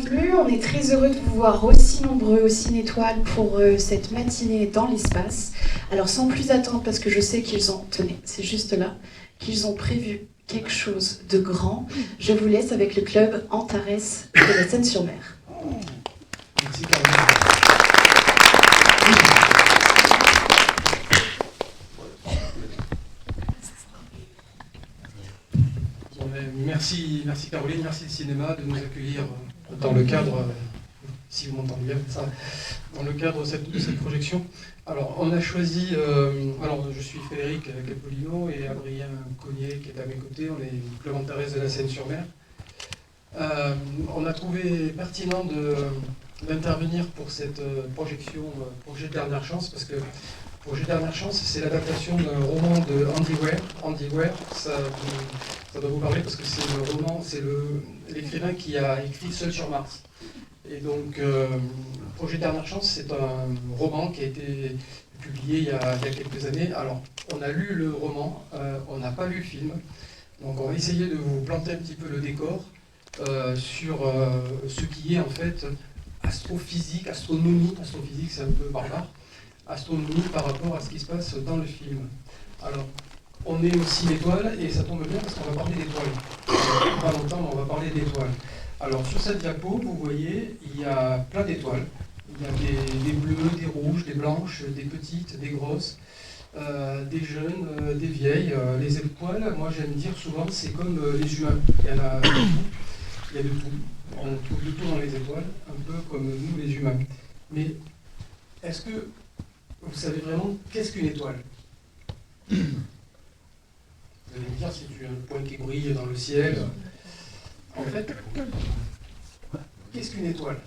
bienvenue. On est très heureux de vous voir aussi nombreux au Cinétoile pour cette matinée dans l'espace. Alors sans plus attendre, parce que je sais qu'ils ont, tenez, c'est juste là, qu'ils ont prévu quelque chose de grand, je vous laisse avec le club Antares de la Seine-sur-Mer. Merci Caroline. Merci Caroline, merci le cinéma de nous accueillir dans le cadre, si vous m'entendez bien, ça, dans le cadre de cette projection. Alors on a choisi, alors je suis Frédéric Capolino et Adrien Cognier qui est à mes côtés, on est le club Antares de la Seine-sur-Mer. On a trouvé pertinent d'intervenir pour cette projection Projet Dernière Chance, parce que Projet Dernière Chance, c'est l'adaptation d'un roman de Andy Weir. Andy Weir, ça doit vous parler parce que c'est le roman, c'est l'écrivain qui a écrit Seul sur Mars. Et donc, Projet Dernière Chance, c'est un roman qui a été publié il y a quelques années. Alors, on a lu le roman, on n'a pas lu le film. Donc, on va essayer de vous planter un petit peu le décor sur ce qui est en fait astrophysique, astronomie. Astrophysique, c'est un peu barbare. Astronomie par rapport à ce qui se passe dans le film. Alors, on est aussi l'étoile, et ça tombe bien parce qu'on va parler d'étoiles. Pas longtemps, mais on va parler d'étoiles. Alors, sur cette diapo, vous voyez, il y a plein d'étoiles. Il y a des bleues, des rouges, des blanches, des petites, des grosses, des jeunes, des vieilles. Les étoiles, moi j'aime dire souvent, c'est comme les humains. Il y en a de tout. Il y a de tout. On trouve de tout dans les étoiles, un peu comme nous les humains. Mais est-ce que vous savez vraiment qu'est-ce qu'une étoile? Vous allez me dire, c'est un point qui brille dans le ciel. En fait, qu'est-ce qu'une étoile?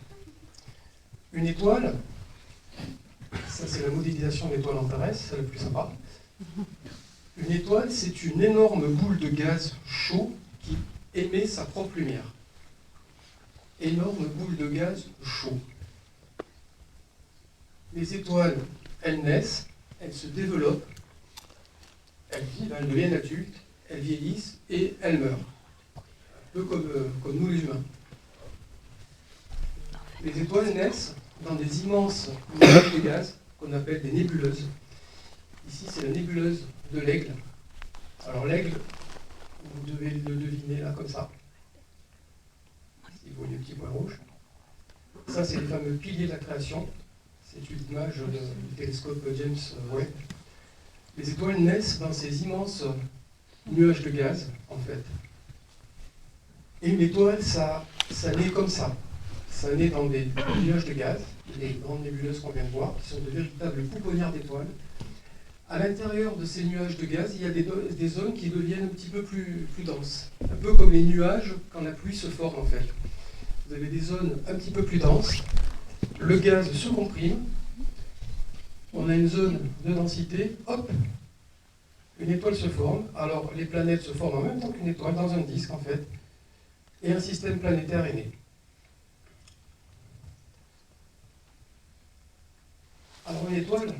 Une étoile, ça c'est la modélisation d'étoile Antares, c'est le plus sympa. Une étoile, c'est une énorme boule de gaz chaud qui émet sa propre lumière. Énorme boule de gaz chaud. Les étoiles, elles naissent, elles se développent, elles vivent, elles deviennent adultes, elles vieillissent et elles meurent. Un peu comme nous les humains. Les étoiles naissent dans des immenses nuages de gaz qu'on appelle des nébuleuses. Ici, c'est la nébuleuse de l'Aigle. Alors l'Aigle, vous devez le deviner là, comme ça. Si vous voyez le petit point rouge. Ça, c'est les fameux piliers de la création. C'est une image du télescope James Webb. Les étoiles naissent dans ces immenses nuages de gaz, en fait. Et une étoile, ça naît comme ça. Ça naît dans des nuages de gaz, les grandes nébuleuses qu'on vient de voir, qui sont de véritables pouponnières d'étoiles. À l'intérieur de ces nuages de gaz, il y a des zones qui deviennent un petit peu plus denses. Un peu comme les nuages quand la pluie se forme, en fait. Vous avez des zones un petit peu plus denses. Le gaz se comprime, on a une zone de densité, hop, une étoile se forme. Alors les planètes se forment en même temps qu'une étoile, dans un disque en fait, et un système planétaire est né. Alors une étoile,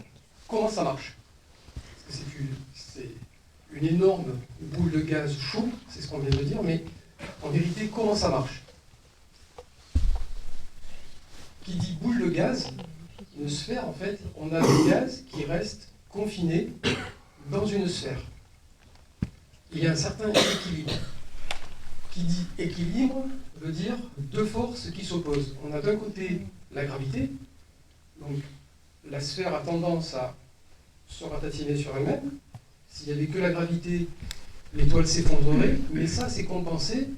comment ça marche? Parce que c'est une énorme boule de gaz chaud, c'est ce qu'on vient de dire, mais en vérité, comment ça marche? Qui dit boule de gaz, une sphère en fait, on a des gaz qui restent confinés dans une sphère. Il y a un certain équilibre. Qui dit équilibre veut dire deux forces qui s'opposent. On a d'un côté la gravité, donc la sphère a tendance à se ratatiner sur elle-même. S'il n'y avait que la gravité, l'étoile s'effondrerait, mais ça c'est compensé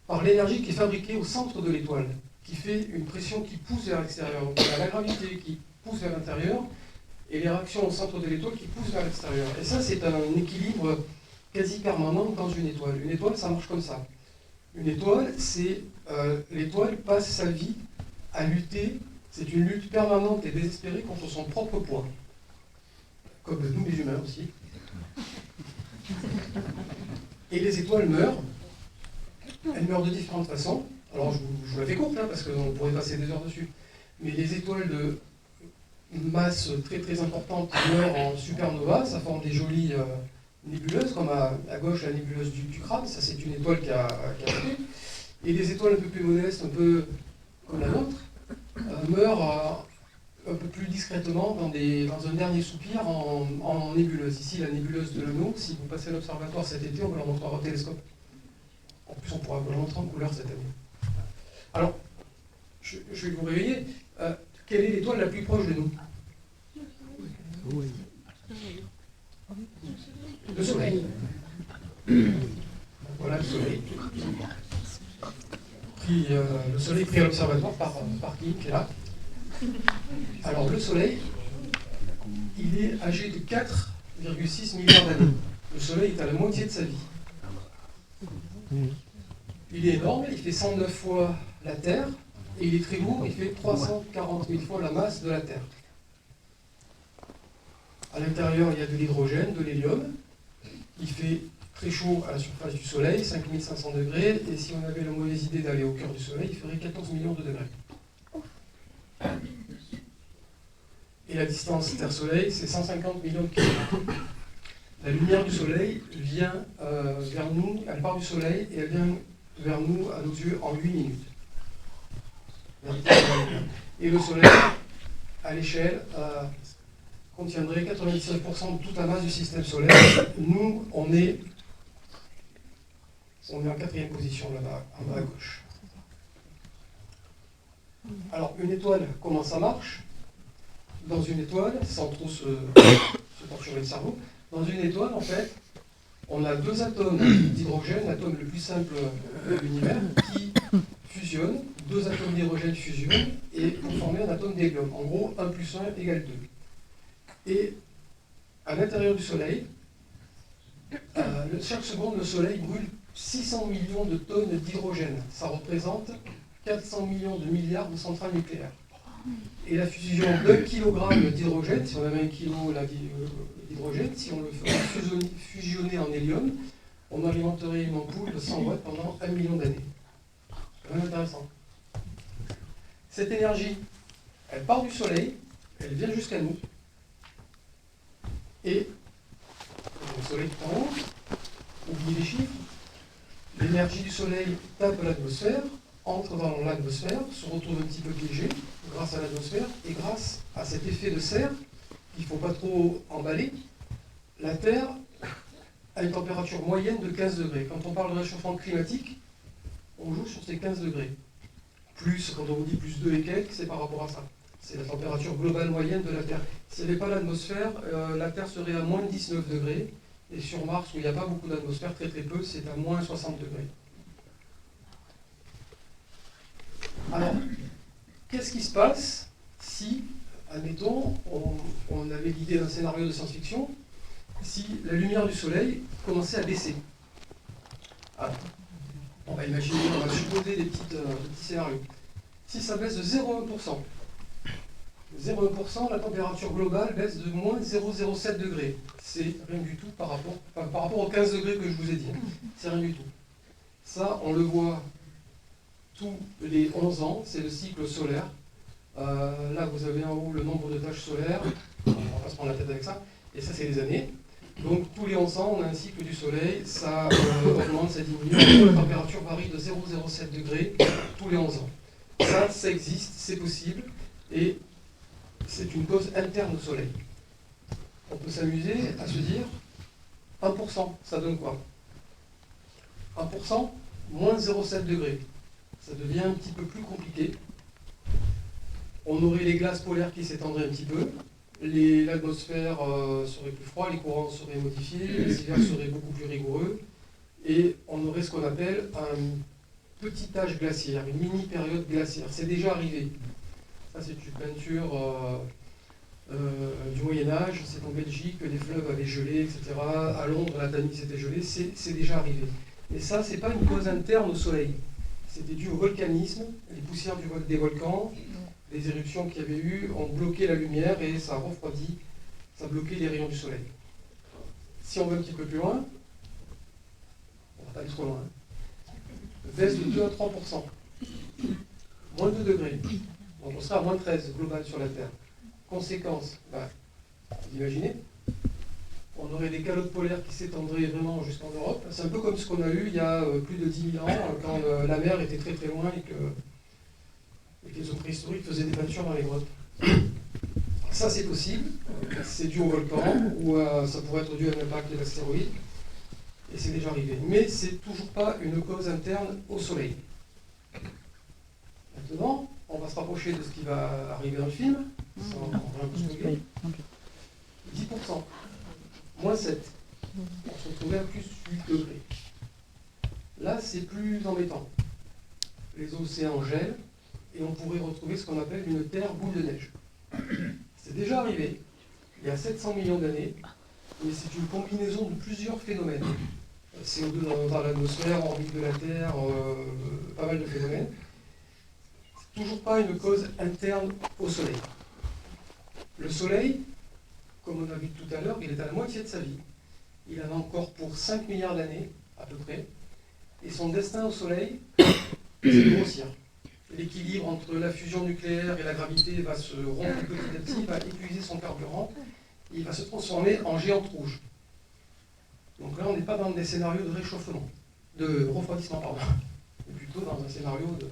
par l'énergie qui est fabriquée au centre de l'étoile, qui fait une pression qui pousse vers l'extérieur. Donc on a la gravité qui pousse vers l'intérieur et les réactions au centre de l'étoile qui poussent vers l'extérieur. Et ça, c'est un équilibre quasi permanent dans une étoile. Une étoile, ça marche comme ça. Une étoile, l'étoile passe sa vie à lutter. C'est une lutte permanente et désespérée contre son propre poids. Comme nous, les humains aussi. Et les étoiles meurent. Elles meurent de différentes façons. Alors, je vous la fais courte, hein, parce qu'on pourrait passer des heures dessus. Mais les étoiles de masse très très importante meurent en supernova, ça forme des jolies nébuleuses, comme à gauche la nébuleuse du crâne, ça c'est une étoile qui a tué. Et des étoiles un peu plus modestes, un peu comme la nôtre, meurent un peu plus discrètement dans un dernier soupir en nébuleuse. Ici, la nébuleuse de l'anneau, si vous passez à l'observatoire cet été, on vous la montrera au télescope. En plus, on pourra vous la montrer en couleur cette année. Alors, je vais vous réveiller. Quelle est l'étoile la plus proche de nous? Le Soleil. Voilà le Soleil. Le Soleil pris à l'observatoire par Kim, qui est là. Alors, le Soleil, il est âgé de 4,6 milliards d'années. Le Soleil est à la moitié de sa vie. Il est énorme, il fait 109 fois la Terre, et il est très lourd, il fait 340 000 fois la masse de la Terre. À l'intérieur, il y a de l'hydrogène, de l'hélium. Il fait très chaud à la surface du Soleil, 5500 degrés, et si on avait la mauvaise idée d'aller au cœur du Soleil, il ferait 14 millions de degrés. Et la distance Terre-Soleil, c'est 150 millions de kilomètres. La lumière du Soleil vient vers nous, elle part du Soleil, et elle vient vers nous, à nos yeux, en 8 minutes. Et le Soleil, à l'échelle, contiendrait 97% de toute la masse du système solaire. Nous, on est en 4e position là-bas, en bas à gauche. Alors, une étoile, comment ça marche? Dans une étoile, sans trop se torturer le cerveau, dans une étoile, en fait, on a 2 atomes d'hydrogène, l'atome le plus simple de l'univers, qui fusionnent, 2 atomes d'hydrogène fusionnent, et pour former un atome d'hélium. En gros, 1 plus 1 égale 2. Et à l'intérieur du Soleil, chaque seconde, le Soleil brûle 600 millions de tonnes d'hydrogène. Ça représente 400 millions de milliards de centrales nucléaires. Et la fusion d'1 kg d'hydrogène, si on avait 1 kg d'hydrogène, si on le faisait fusionner en hélium, on alimenterait une ampoule de 100 watts pendant 1 million d'années. C'est quand même intéressant. Cette énergie, elle part du Soleil, elle vient jusqu'à nous, et le Soleil est en haut, oubliez les chiffres, l'énergie du Soleil tape l'atmosphère, entre dans l'atmosphère, se retrouve un petit peu piégé grâce à l'atmosphère, et grâce à cet effet de serre, qu'il ne faut pas trop emballer, la Terre a une température moyenne de 15 degrés. Quand on parle de réchauffement climatique, on joue sur ces 15 degrés. Plus, quand on vous dit plus 2 et quelques, c'est par rapport à ça. C'est la température globale moyenne de la Terre. S'il n'y avait pas l'atmosphère, la Terre serait à moins 19 degrés, et sur Mars, où il n'y a pas beaucoup d'atmosphère, très très peu, c'est à moins 60 degrés. Alors, qu'est-ce qui se passe si, admettons, on avait l'idée d'un scénario de science-fiction, si la lumière du Soleil commençait à baisser? Alors, on va imaginer, on va supposer des petits scénarios. Si ça baisse de 0,1%, 0,1%, la température globale baisse de moins 0,07 degrés. C'est rien du tout par rapport aux 15 degrés que je vous ai dit. C'est rien du tout. Ça, on le voit tous les 11 ans, c'est le cycle solaire. Là, vous avez en haut le nombre de taches solaires. On va pas se prendre la tête avec ça. Et ça, c'est les années. Donc, tous les 11 ans, on a un cycle du soleil. Ça augmente, ça diminue. En gros, la température varie de 0,07 degrés tous les 11 ans. Ça existe, c'est possible. Et c'est une cause interne au soleil. On peut s'amuser à se dire 1%, ça donne quoi? 1%, moins 0,7 degrés. Ça devient un petit peu plus compliqué. On aurait les glaces polaires qui s'étendraient un petit peu, l'atmosphère serait plus froide, les courants seraient modifiés, les hivers seraient beaucoup plus rigoureux, et on aurait ce qu'on appelle un petit âge glaciaire, une mini-période glaciaire. C'est déjà arrivé. Ça, c'est une peinture du Moyen-Âge, c'est en Belgique que les fleuves avaient gelé, etc. À Londres, la Tamise était gelée, c'est déjà arrivé. Mais ça, c'est pas une cause interne au Soleil. C'était dû au volcanisme, les poussières des volcans, les éruptions qu'il y avait eu ont bloqué la lumière et ça a refroidi, ça a bloqué les rayons du Soleil. Si on va un petit peu plus loin, on va pas aller trop loin, baisse de 2 à 3%, moins 2 degrés. Donc on sera à moins 13 global sur la Terre. Conséquence, vous imaginez, on aurait des calottes polaires qui s'étendraient vraiment jusqu'en Europe. C'est un peu comme ce qu'on a eu il y a plus de 10 000 ans, quand la mer était très très loin et que les hommes préhistoriques faisaient des peintures dans les grottes. Ça c'est possible, c'est dû au volcan, ou ça pourrait être dû à l'impact de l'astéroïde, et c'est déjà arrivé. Mais c'est toujours pas une cause interne au Soleil. Maintenant, on va se rapprocher de ce qui va arriver dans le film. Ça, on va un peu se mouiller. 10%, moins 7. On se retrouvait à plus 8 degrés. Là, c'est plus embêtant. Les océans gèlent, et on pourrait retrouver ce qu'on appelle une terre boule de neige. C'est déjà arrivé, il y a 700 millions d'années, mais c'est une combinaison de plusieurs phénomènes. CO2 dans l'atmosphère, orbite de la Terre, pas mal de phénomènes. C'est toujours pas une cause interne au Soleil. Le Soleil, comme on a vu tout à l'heure, il est à la moitié de sa vie. Il en a encore pour 5 milliards d'années, à peu près. Et son destin au Soleil, c'est de grossir. L'équilibre entre la fusion nucléaire et la gravité va se rompre petit à petit, va épuiser son carburant, et il va se transformer en géante rouge. Donc là, on n'est pas dans des scénarios de réchauffement, de refroidissement, pardon, mais plutôt dans un scénario de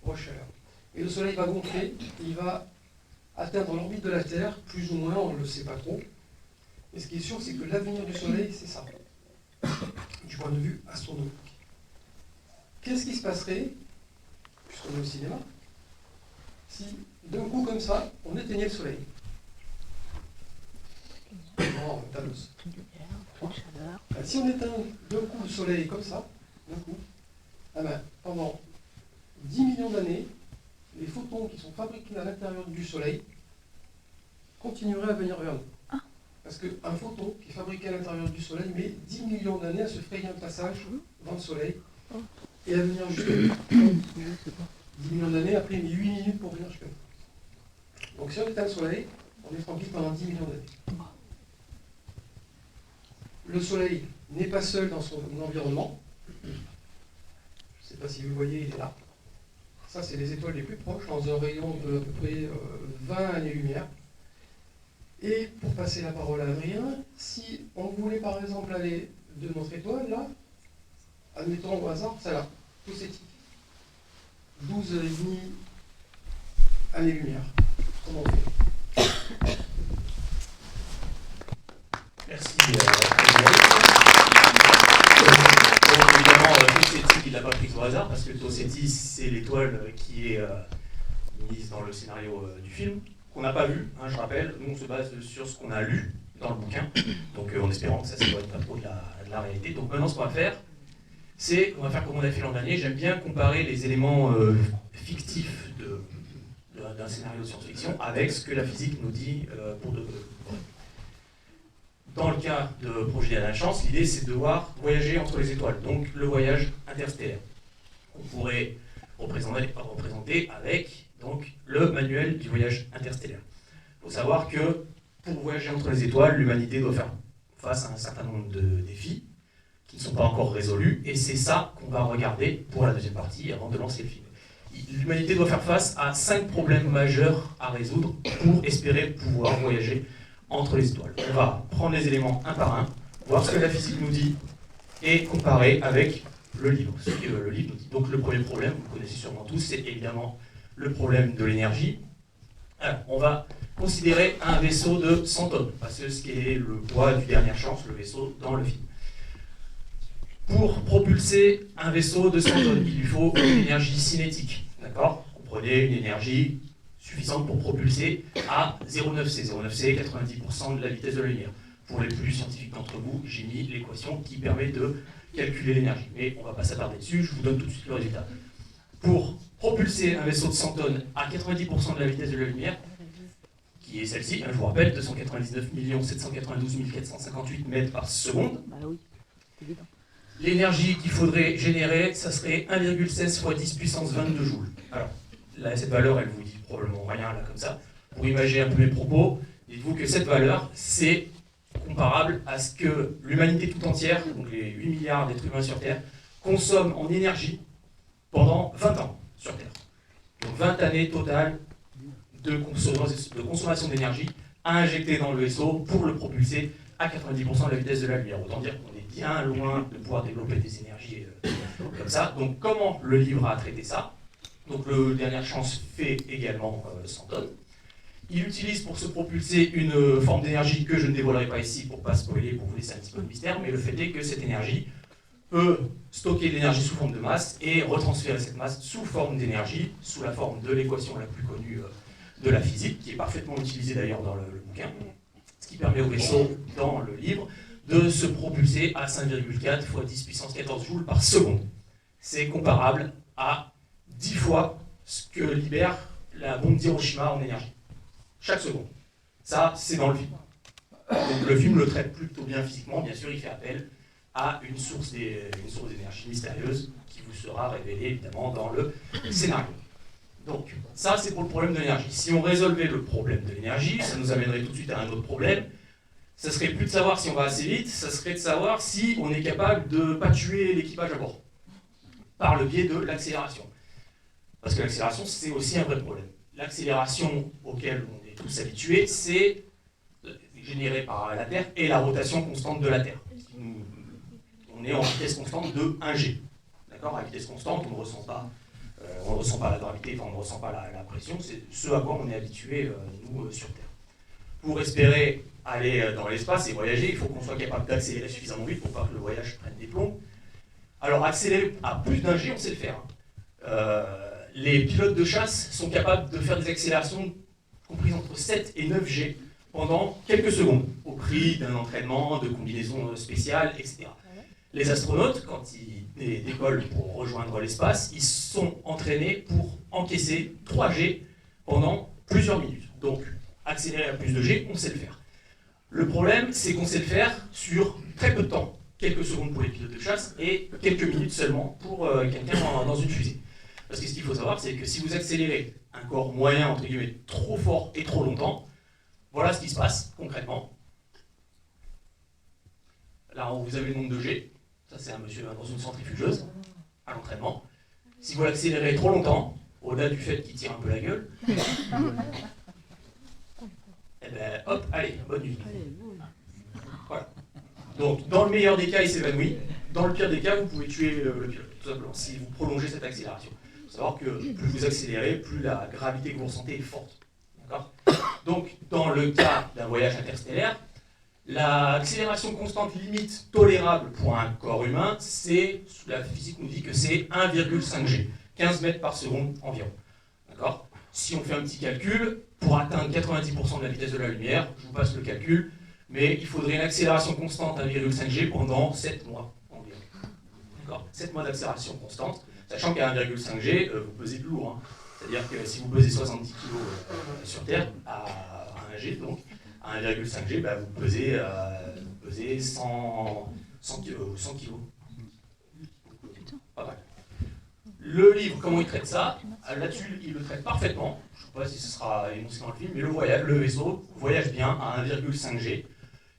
rechaleur. Et le Soleil va gonfler, il va atteindre l'orbite de la Terre, plus ou moins, on ne le sait pas trop. Et ce qui est sûr, c'est que l'avenir du Soleil, c'est ça, du point de vue astronomique. Qu'est-ce qui se passerait, puisqu'on est au cinéma, si d'un coup comme ça, on éteignait le Soleil? Oh, Thanos. Si on éteint d'un coup le Soleil comme ça, d'un coup, ah ben, pendant 10 millions d'années, les photons qui sont fabriqués à l'intérieur du Soleil continueraient à venir vers nous. Parce qu'un photon qui est fabriqué à l'intérieur du Soleil met 10 millions d'années à se frayer un passage dans le Soleil et à venir jusqu'à nous. 10 millions d'années, après il met 8 minutes pour venir jusqu'à nous. Donc si on éteint le Soleil, on est tranquille pendant 10 millions d'années. Le Soleil n'est pas seul dans son environnement. Je ne sais pas si vous le voyez, il est là. Ça, c'est les étoiles les plus proches, dans un rayon de à peu près 20 années-lumière. Et pour passer la parole à Adrien, si on voulait par exemple aller de notre étoile, là, admettons au hasard, celle-là, Poseti, 12,5 années-lumière. Comment on fait? Merci. Évidemment, Poseti, il ne l'a pas prise au hasard, parce que Poseti, c'est l'étoile qui est mise dans le scénario du film, qu'on n'a pas vu, hein, je rappelle. Nous, on se base sur ce qu'on a lu dans le bouquin, donc en espérant que ça ne s'éloigne pas trop de la réalité. Donc maintenant, ce qu'on va faire, c'est, on va faire comme on a fait l'an dernier. J'aime bien comparer les éléments fictifs d'un scénario de science-fiction avec ce que la physique nous dit pour de vrai. Dans le cas de Projet à la chance, l'idée c'est de devoir voyager entre les étoiles, donc le voyage interstellaire. On pourrait représenter avec donc, le manuel du voyage interstellaire. Il faut savoir que pour voyager entre les étoiles, l'humanité doit faire face à un certain nombre de défis qui ne sont pas encore résolus, et c'est ça qu'on va regarder pour la deuxième partie avant de lancer le film. L'humanité doit faire face à 5 problèmes majeurs à résoudre pour espérer pouvoir voyager entre les étoiles. On va prendre les éléments un par un, voir ce que la physique nous dit et comparer avec le livre, ce que le livre nous dit. Donc le premier problème, vous connaissez sûrement tous, c'est évidemment le problème de l'énergie. Alors, on va considérer un vaisseau de 100 tonnes, parce que ce qui est le poids du Dernière Chance, le vaisseau dans le film. Pour propulser un vaisseau de 100 tonnes, il lui faut une énergie cinétique. D'accord ? Comprenez, une énergie suffisante pour propulser à 0,9C. 0,9C, 90% de la vitesse de la lumière. Pour les plus scientifiques d'entre vous, j'ai mis l'équation qui permet de calculer l'énergie. Mais on ne va pas s'attarder dessus, je vous donne tout de suite le résultat. Pour propulser un vaisseau de 100 tonnes à 90% de la vitesse de la lumière, qui est celle-ci, je vous rappelle, 299 792 458 mètres par seconde, l'énergie qu'il faudrait générer, ça serait 1,16 fois 10 puissance 22 joules. Alors, là, cette valeur, elle vous dit probablement rien, là, comme ça. Pour imaginer un peu mes propos, dites-vous que cette valeur, c'est comparable à ce que l'humanité tout entière, donc les 8 milliards d'êtres humains sur Terre, consomme en énergie pendant 20 ans sur Terre. Donc 20 années totales de consommation d'énergie à injecter dans le vaisseau pour le propulser à 90% de la vitesse de la lumière. Autant dire qu'on est bien loin de pouvoir développer des énergies comme ça. Donc comment le livre a traité ça? Donc le Dernière Chance fait également 100 tonnes. Il utilise pour se propulser une forme d'énergie que je ne dévoilerai pas ici pour ne pas spoiler, pour vous laisser un petit peu de mystère, mais le fait est que cette énergie peut stocker de l'énergie sous forme de masse et retransférer cette masse sous forme d'énergie, sous la forme de l'équation la plus connue de la physique, qui est parfaitement utilisée d'ailleurs dans le bouquin, ce qui permet au vaisseau, dans le livre, de se propulser à 5,4 x 10 puissance 14 joules par seconde. C'est comparable à 10 fois ce que libère la bombe d'Hiroshima en énergie. Chaque seconde. Ça, c'est dans le film. Donc le film le traite plutôt bien physiquement. Bien sûr, il fait appel à une source d'énergie mystérieuse qui vous sera révélée évidemment dans le scénario. Donc, ça, c'est pour le problème de l'énergie. Si on résolvait le problème de l'énergie, ça nous amènerait tout de suite à un autre problème. Ça serait plus de savoir si on va assez vite, ça serait de savoir si on est capable de ne pas tuer l'équipage à bord, par le biais de l'accélération. Parce que l'accélération, c'est aussi un vrai problème. L'accélération auquel on est tous habitués, c'est générée par la Terre et la rotation constante de la Terre. On est en vitesse constante de 1G. D'accord ? À vitesse constante, on ne ressent pas la gravité, enfin, on ne ressent pas la pression, c'est ce à quoi on est habitué, nous, sur Terre. Pour espérer aller dans l'espace et voyager, il faut qu'on soit capable d'accélérer suffisamment vite pour pas que le voyage prenne des plombs. Alors accélérer à plus d'1G, on sait le faire. Les pilotes de chasse sont capables de faire des accélérations comprises entre 7 et 9G pendant quelques secondes, au prix d'un entraînement, de combinaisons spéciales, etc. Les astronautes, quand ils décollent pour rejoindre l'espace, ils sont entraînés pour encaisser 3G pendant plusieurs minutes. Donc, accélérer à plus de G, on sait le faire. Le problème, c'est qu'on sait le faire sur très peu de temps, quelques secondes pour les pilotes de chasse et quelques minutes seulement pour quelqu'un dans une fusée. Parce que ce qu'il faut savoir, c'est que si vous accélérez un corps moyen, entre guillemets, trop fort et trop longtemps, voilà ce qui se passe concrètement. Là, vous avez le nombre de G. Ça, c'est un monsieur dans une centrifugeuse, à l'entraînement. Si vous l'accélérez trop longtemps, au-delà du fait qu'il tire un peu la gueule, et ben hop, allez, bonne nuit. Voilà. Donc, dans le meilleur des cas, il s'évanouit. Dans le pire des cas, vous pouvez tuer le pilote, tout simplement, si vous prolongez cette accélération. Il faut savoir que plus vous accélérez, plus la gravité que vous ressentez est forte. D'accord ? Donc, dans le cas d'un voyage interstellaire, l'accélération constante limite tolérable pour un corps humain, la physique nous dit que c'est 1,5 G, 15 mètres par seconde environ. D'accord ? Si on fait un petit calcul, pour atteindre 90% de la vitesse de la lumière, je vous passe le calcul, mais il faudrait une accélération constante 1,5 G pendant 7 mois environ. D'accord ? 7 mois d'accélération constante, sachant qu'à 1,5 G, vous pesez plus lourd. C'est-à-dire que si vous pesez 70 kg sur Terre, à 1 G, donc, à 1,5 G, bah, vous pesez 100 kg. Pas mal. Le livre, comment il traite ça? Là-dessus, il le traite parfaitement. Je ne sais pas si ce sera énoncé dans le film, mais le vaisseau voyage bien à 1,5 G.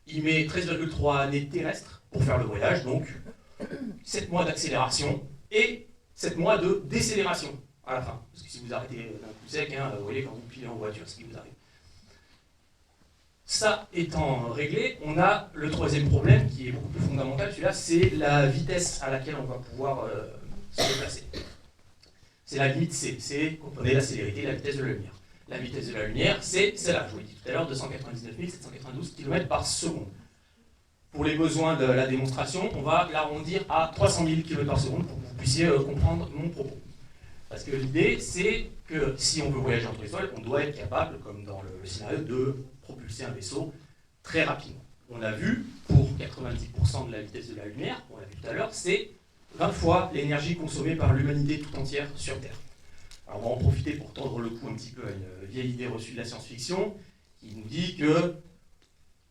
Il met 13,3 années terrestres pour faire le voyage, donc 7 mois d'accélération et 7 mois de décélération à la fin. Parce que si vous arrêtez d'un coup sec, vous voyez quand vous pilez en voiture ce qui vous arrive. Ça étant réglé, on a le troisième problème qui est beaucoup plus fondamental. Celui-là, c'est la vitesse à laquelle on va pouvoir se déplacer. C'est la limite C, c'est quand on est la célérité, la vitesse de la lumière. La vitesse de la lumière, c'est celle-là, je vous l'ai dit tout à l'heure, 299 792 km par seconde. Pour les besoins de la démonstration, on va l'arrondir à 300 000 km par seconde pour que vous puissiez comprendre mon propos. Parce que l'idée, c'est que si on veut voyager entre étoiles, on doit être capable, comme dans le scénario, de propulser un vaisseau très rapidement. On a vu, pour 90% de la vitesse de la lumière, on l'a vu tout à l'heure, c'est 20 fois l'énergie consommée par l'humanité tout entière sur Terre. Alors on va en profiter pour tordre le cou un petit peu à une vieille idée reçue de la science-fiction, qui nous dit que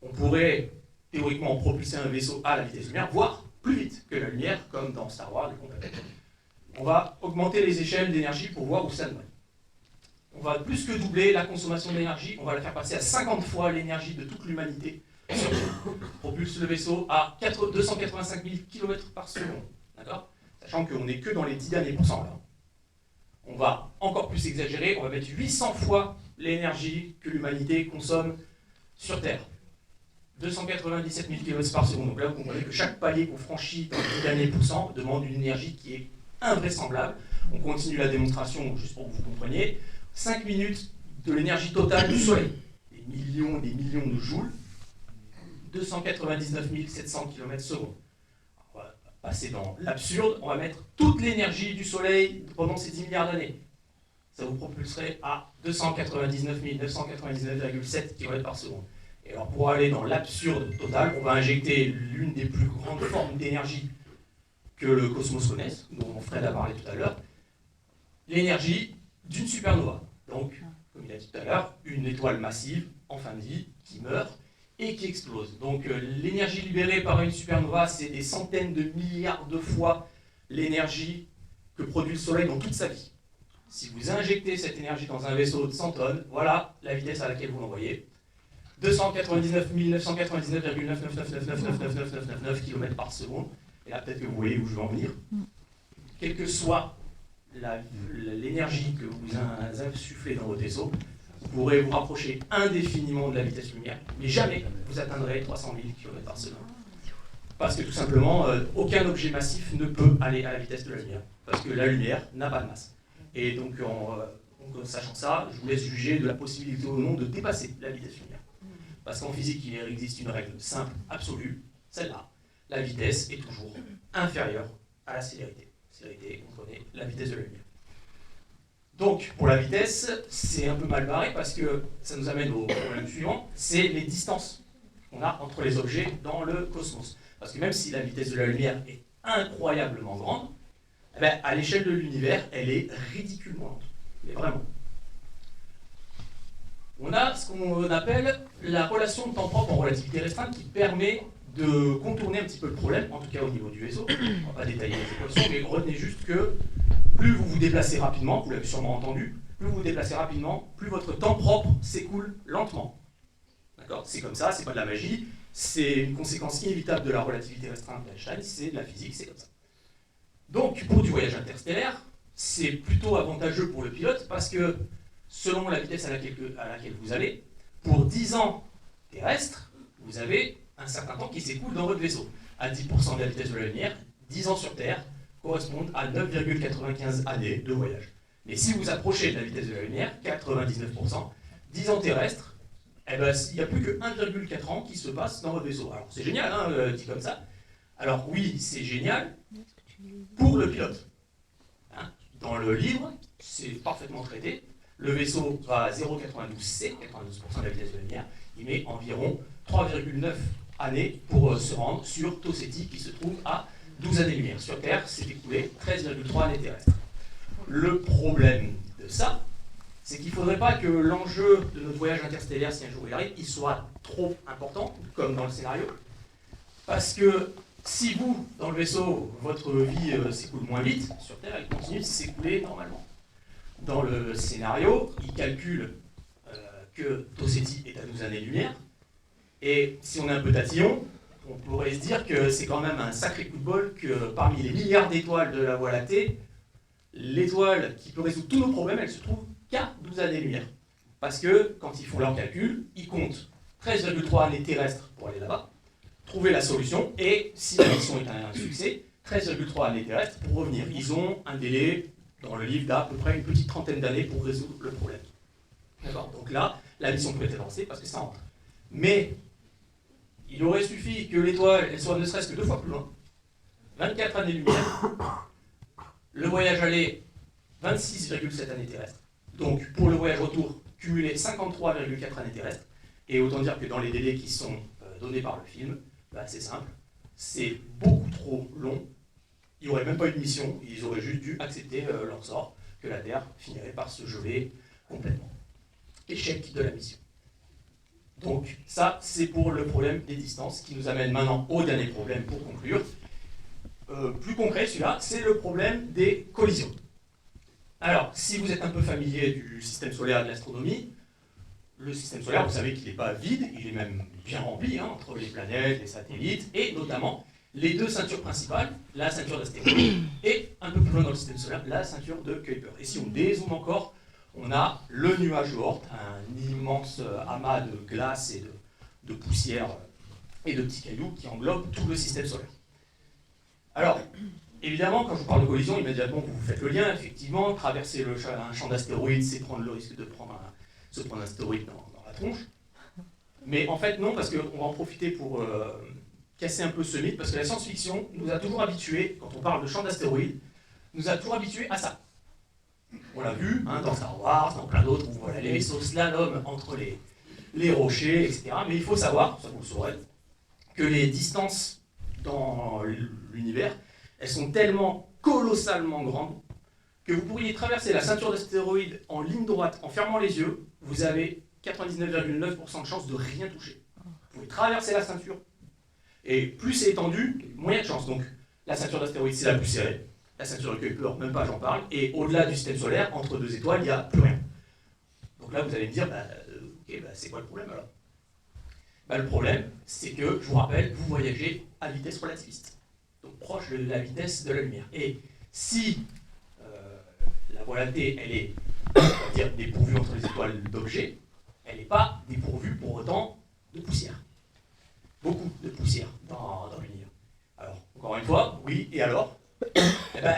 on pourrait théoriquement propulser un vaisseau à la vitesse de la lumière, voire plus vite que la lumière, comme dans Star Wars et compagnie. On va augmenter les échelles d'énergie pour voir où ça nous mène. On va plus que doubler la consommation d'énergie, on va la faire passer à 50 fois l'énergie de toute l'humanité sur Terre. On propulse le vaisseau à 285 000 km par seconde. D'accord ? Sachant qu'on n'est que dans les 10 derniers pourcents là. On va encore plus exagérer, on va mettre 800 fois l'énergie que l'humanité consomme sur Terre. 297 000 km par seconde. Donc là, vous comprenez que chaque palier qu'on franchit dans le dernier pourcent demande une énergie qui est invraisemblable. On continue la démonstration, juste pour que vous compreniez. 5 minutes de l'énergie totale du Soleil. Des millions de joules. 299 700 km/s. On va passer dans l'absurde. On va mettre toute l'énergie du Soleil pendant ces 10 milliards d'années. Ça vous propulserait à 299 999,7 km/s. Et alors pour aller dans l'absurde total, on va injecter l'une des plus grandes formes d'énergie que le cosmos connaisse, dont Fred a parlé tout à l'heure, l'énergie d'une supernova. Donc, comme il a dit tout à l'heure, une étoile massive en fin de vie qui meurt et qui explose. Donc l'énergie libérée par une supernova, c'est des centaines de milliards de fois l'énergie que produit le Soleil dans toute sa vie. Si vous injectez cette énergie dans un vaisseau de 100 tonnes, voilà la vitesse à laquelle vous l'envoyez. 299 999,999999999 km/s. Et là, peut-être que vous voyez où je veux en venir. Quelle que soit l'énergie que vous insufflez dans votre vaisseau, vous pourrez vous rapprocher indéfiniment de la vitesse lumière, mais jamais vous atteindrez 300 000 km/s. Parce que tout simplement, aucun objet massif ne peut aller à la vitesse de la lumière. Parce que la lumière n'a pas de masse. Et donc, en sachant ça, je vous laisse juger de la possibilité ou non de dépasser la vitesse lumière. Parce qu'en physique, il existe une règle simple, absolue, celle-là. La vitesse est toujours inférieure à la célérité. Célérité, vous comprenez, la vitesse de la lumière. Donc, pour la vitesse, c'est un peu mal barré parce que ça nous amène au problème suivant, c'est les distances qu'on a entre les objets dans le cosmos. Parce que même si la vitesse de la lumière est incroyablement grande, eh bien, à l'échelle de l'univers, elle est ridiculement lente. Mais vraiment. On a ce qu'on appelle la relation de temps propre en relativité restreinte qui permet de contourner un petit peu le problème, en tout cas au niveau du vaisseau. On ne va pas détailler les équations, mais retenez juste que plus vous vous déplacez rapidement, vous l'avez sûrement entendu, plus vous vous déplacez rapidement, plus votre temps propre s'écoule lentement. D'accord ? C'est comme ça, c'est pas de la magie, c'est une conséquence inévitable de la relativité restreinte d'Einstein, c'est de la physique, c'est comme ça. Donc, pour du voyage interstellaire, c'est plutôt avantageux pour le pilote parce que, selon la vitesse à laquelle vous allez, pour 10 ans terrestres, vous avez un certain temps qui s'écoule dans votre vaisseau. À 10% de la vitesse de la lumière, 10 ans sur Terre correspondent à 9,95 années de voyage. Mais si vous approchez de la vitesse de la lumière, 99%, 10 ans terrestres, eh ben, il n'y a plus que 1,4 ans qui se passe dans votre vaisseau. Alors c'est génial, hein, dit comme ça. Alors oui, c'est génial pour le pilote. Hein, dans le livre, c'est parfaitement traité. Le vaisseau va à 0,92C, 92% de la vitesse de la lumière. Il met environ 3,9 années pour se rendre sur Tau Ceti qui se trouve à 12 années-lumière. Sur Terre, c'est écoulé 13,3 années terrestres. Le problème de ça, c'est qu'il ne faudrait pas que l'enjeu de notre voyage interstellaire, si un jour il arrive, il soit trop important, comme dans le scénario. Parce que si vous, dans le vaisseau, votre vie s'écoule moins vite, sur Terre, elle continue de s'écouler normalement. Dans le scénario, il calcule que Tau Ceti est à 12 années-lumière, et si on est un peu tatillon, on pourrait se dire que c'est quand même un sacré coup de bol que parmi les milliards d'étoiles de la Voie lactée, l'étoile qui peut résoudre tous nos problèmes, elle se trouve qu'à 12 années-lumière. Parce que, quand ils font leur calcul, ils comptent 13,3 années terrestres pour aller là-bas, trouver la solution, et si la mission est un succès, 13,3 années terrestres pour revenir. Ils ont un délai, dans le livre, d'à peu près une petite trentaine d'années pour résoudre le problème. D'accord ? Donc là, la mission peut être avancée parce que ça rentre. Mais il aurait suffi que l'étoile elle soit ne serait-ce que 2 fois plus loin, 24 années-lumière, le voyage aller, 26,7 années terrestres. Donc pour le voyage retour, cumulé 53,4 années terrestres. Et autant dire que dans les délais qui sont donnés par le film, bah, c'est simple, c'est beaucoup trop long. Il n'y aurait même pas eu de mission, ils auraient juste dû accepter leur sort, que la Terre finirait par se geler complètement. Échec de la mission. Donc ça, c'est pour le problème des distances, qui nous amène maintenant au dernier problème pour conclure. Plus concret, celui-là, c'est le problème des collisions. Alors, si vous êtes un peu familier du système solaire et de l'astronomie, le système solaire, vous savez qu'il n'est pas vide, il est même bien rempli, hein, entre les planètes, les satellites, et notamment les 2 ceintures principales, la ceinture d'astéroïdes, et un peu plus loin dans le système solaire, la ceinture de Kuiper. Et si on dézoome encore, on a le nuage de Oort, un immense amas de glace et de poussière et de petits cailloux qui englobent tout le système solaire. Alors, évidemment, quand je vous parle de collision, immédiatement vous faites le lien, effectivement, traverser un champ d'astéroïdes, c'est prendre le risque de se prendre un astéroïde dans la tronche. Mais en fait, non, parce qu'on va en profiter pour casser un peu ce mythe, parce que la science-fiction nous a toujours habitués, quand on parle de champ d'astéroïdes, nous a toujours habitués à ça. On l'a vu dans Star Wars, dans plein d'autres, où voilà, les vaisseaux slalom entre les rochers, etc. Mais il faut savoir, ça vous le saurez, que les distances dans l'univers, elles sont tellement colossalement grandes que vous pourriez traverser la ceinture d'astéroïdes en ligne droite, en fermant les yeux, vous avez 99,9% de chances de rien toucher. Vous pouvez traverser la ceinture, et plus c'est étendu, moins il y a de chances. Donc la ceinture d'astéroïdes, c'est la plus serrée. La ceinture de Kuiper, même pas j'en parle. Et au-delà du système solaire, entre deux étoiles, il n'y a plus rien. Donc là, vous allez me dire, c'est quoi le problème alors? Le problème, c'est que, je vous rappelle, vous voyagez à vitesse relativiste. Donc proche de la vitesse de la lumière. Et si la Voie lactée, elle est, on va dire, dépourvue entre les étoiles d'objets, elle n'est pas dépourvue pour autant de poussière. Beaucoup de poussière dans l'univers. Alors, encore une fois, oui, et alors?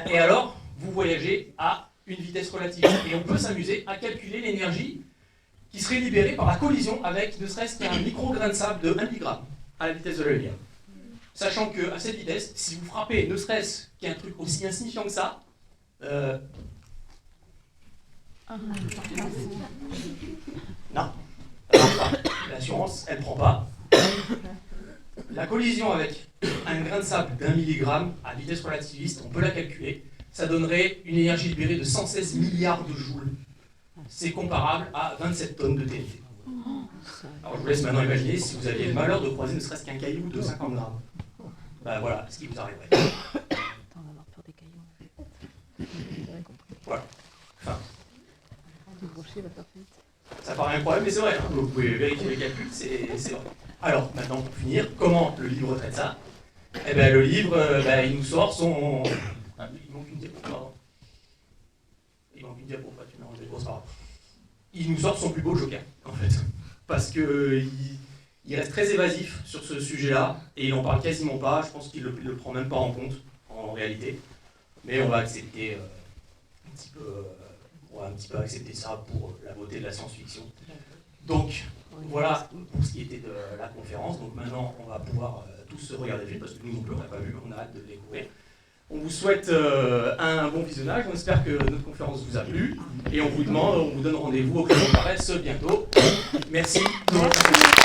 Et alors, vous voyagez à une vitesse relative. Et on peut s'amuser à calculer l'énergie qui serait libérée par la collision avec ne serait-ce qu'un micro-grain de sable de 1 mg à la vitesse de la lumière. Sachant qu'à cette vitesse, si vous frappez ne serait-ce qu'un truc aussi insignifiant que ça, non, l'assurance, elle prend pas. La collision avec un grain de sable d'1 mg à vitesse relativiste, on peut la calculer, ça donnerait une énergie libérée de 116 milliards de joules. C'est comparable à 27 tonnes de TNT. Alors je vous laisse maintenant imaginer si vous aviez le malheur de croiser ne serait-ce qu'un caillou de 50 grammes. Voilà ce qui vous arriverait. Voilà. Enfin. Ça paraît incroyable, mais c'est vrai. Vous pouvez vérifier les calculs, c'est vrai. Alors, maintenant, pour finir, comment le livre traite ça? Le livre, il nous sort son... il manque une diapo, pardon. Il manque une diapo, tu m'as enlevé, c'est pas grave. Il nous sort son plus beau joker, en fait. Parce qu'il reste très évasif sur ce sujet-là, et il en parle quasiment pas. Je pense qu'il le prend même pas en compte, en réalité. Mais on va accepter un petit peu accepter ça pour la beauté de la science-fiction. Donc, voilà pour ce qui était de la conférence. Donc maintenant, on va pouvoir tous se regarder le film, parce que nous non plus, on n'a pas vu, on a hâte de le découvrir. On vous souhaite un bon visionnage, on espère que notre conférence vous a plu, et on vous donne rendez-vous au Club Paresse bientôt. Merci de votre attention.